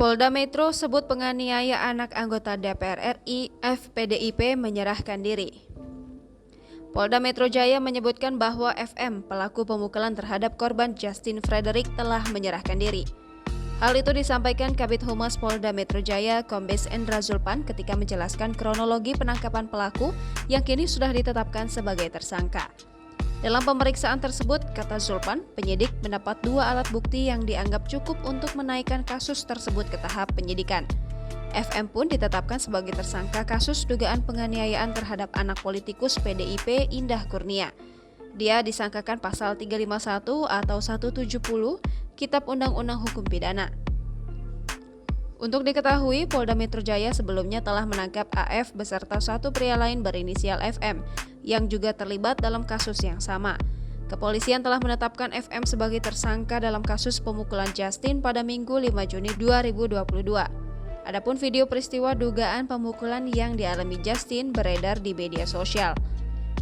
Polda Metro sebut penganiaya anak anggota DPR RI FPDIP menyerahkan diri. Polda Metro Jaya menyebutkan bahwa FM, pelaku pemukulan terhadap korban Justin Frederick, telah menyerahkan diri. Hal itu disampaikan Kabid Humas Polda Metro Jaya, Kombes Endra Zulpan, ketika menjelaskan kronologi penangkapan pelaku yang kini sudah ditetapkan sebagai tersangka. Dalam pemeriksaan tersebut, kata Zulpan, penyidik mendapat 2 alat bukti yang dianggap cukup untuk menaikkan kasus tersebut ke tahap penyidikan. FM pun ditetapkan sebagai tersangka kasus dugaan penganiayaan terhadap anak politikus PDIP Indah Kurnia. Dia disangkakan pasal 351 atau 170 Kitab Undang-Undang Hukum Pidana. Untuk diketahui, Polda Metro Jaya sebelumnya telah menangkap AF beserta 1 pria lain berinisial FM yang juga terlibat dalam kasus yang sama. Kepolisian telah menetapkan FM sebagai tersangka dalam kasus pemukulan Justin pada Minggu 5 Juni 2022. Adapun video peristiwa dugaan pemukulan yang dialami Justin beredar di media sosial.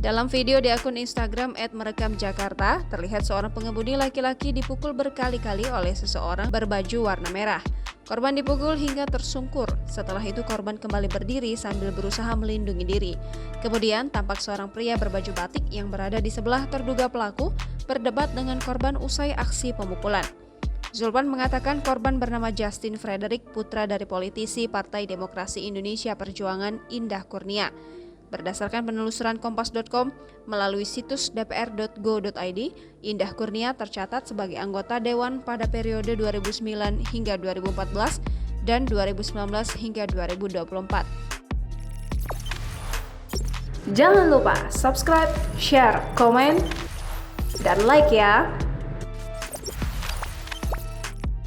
Dalam video di akun Instagram @merekamjakarta, terlihat seorang pengemudi laki-laki dipukul berkali-kali oleh seseorang berbaju warna merah. Korban dipukul hingga tersungkur. Setelah itu korban kembali berdiri sambil berusaha melindungi diri. Kemudian tampak seorang pria berbaju batik yang berada di sebelah terduga pelaku berdebat dengan korban usai aksi pemukulan. Zulpan mengatakan korban bernama Justin Frederick, putra dari politisi Partai Demokrasi Indonesia Perjuangan Indah Kurnia. Berdasarkan penelusuran kompas.com melalui situs dpr.go.id, Indah Kurnia tercatat sebagai anggota Dewan pada periode 2009 hingga 2014 dan 2019 hingga 2024. Jangan lupa subscribe, share, komen, dan like ya!